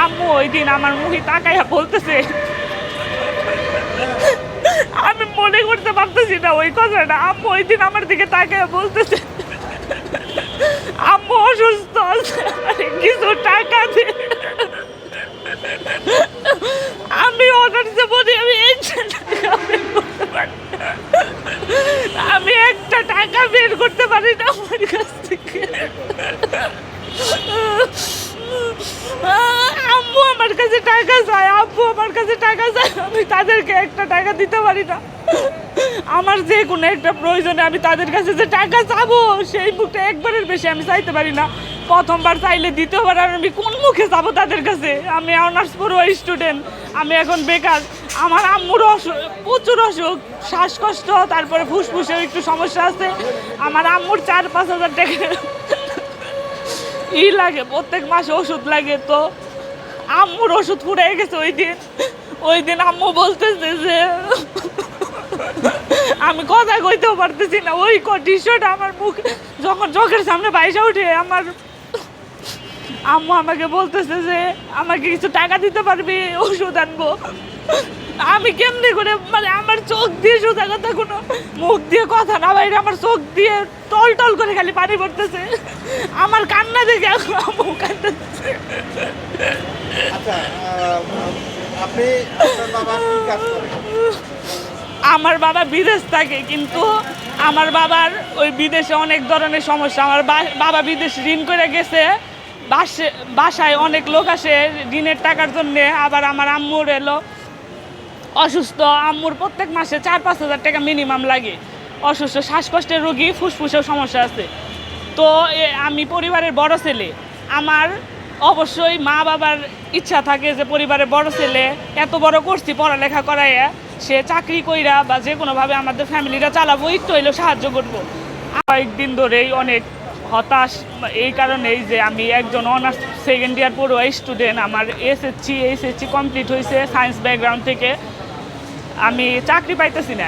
আম্মু ওই দিন আমার মুখে তাকাইয়া বলতেছে, আমি মনে করতে পারতেছি না ওই কথাটা। আম্মু ওই দিন আমার দিকে তাকাইয়া বলতেছে, আম্মু অসুস্থ আছে, কিছু টাকা দে। আমি অনার্সে পড়ি, আমি একটা টাকা বের করতে পারি না আমার কাছ থেকে। আম্মু আমার কাছে টাকা চায়, আব্বু আমার কাছে টাকা চায়, আমি তাদেরকে একটা টাকা দিতে পারি না। আমার যে কোনো একটা প্রয়োজনে আমি তাদের কাছে যে টাকা চাবো, সেই মুখটা একবারের বেশি আমি চাইতে পারি না। প্রথমবার চাইলে দ্বিতীয়বার আর আমি কোন মুখে যাবো তাদের কাছে? আমি অনার্স পড়ুয়া স্টুডেন্ট, আমি এখন বেকার। আমার আম্মুর প্রচুর অসুখ, শ্বাসকষ্ট, তারপরে ফুসফুসের একটু সমস্যা আছে। আমার আম্মুর 4-5 হাজার টাকা লাগে, প্রত্যেক মাসে ওষুধ লাগে। তো আম্মুর ওষুধ ফুরিয়ে গেছে ওই দিন আম্মু বলতেছে যে আমি কথা কইতেও পারতেছি না। ওই দৃশ্যটা আমার মুখ যখন চোখের সামনে বাইসা উঠে, আমার আম্মু আমাকে বলতেছে যে আমাকে কিছু টাকা দিতে পারবি, ওষুধ আনবো। আমি কেমনি করে, মানে আমার চোখ দিয়ে সোজা কথা, কোনো মুখ দিয়ে কথা না বাইরে, আমার চোখ দিয়ে টল টল করে খালি পানি পড়তেছে। আমার কান্না দেখে আম্মু কান্দাচ্ছে। আচ্ছা, আপনি আপনার বাবা কি কাজ করেন? আমার বাবা বিদেশ থাকে, কিন্তু আমার বাবার ওই বিদেশে অনেক ধরনের সমস্যা। আমার বাবা বিদেশ ঋণ করে গেছে, বাসায় অনেক লোক আসে ঋণের টাকার জন্যে। আবার আমার আম্মুর এলো অসুস্থ, আম্মুর প্রত্যেক মাসে 4-5 হাজার টাকা মিনিমাম লাগে। অসুস্থ, শ্বাসকষ্টের রোগী, ফুসফুসেও সমস্যা আছে। তো আমি পরিবারের বড় ছেলে, আমার অবশ্যই মা বাবার ইচ্ছা থাকে যে পরিবারের বড় ছেলে, এত বড় করছি পড়ালেখা করাইয়া, সে চাকরি কইরা বা যে কোনোভাবে আমাদের ফ্যামিলিটা চালাবো, একটু হইলেও সাহায্য করবো। কয়েকদিন ধরেই অনেক হতাশ, এই কারণেই যে আমি একজন অনার্স সেকেন্ড ইয়ার পড়ুয়া স্টুডেন্ট। আমার এসএসসি কমপ্লিট হয়েছে সায়েন্স ব্যাকগ্রাউন্ড থেকে, আমি চাকরি পাইতেছি না।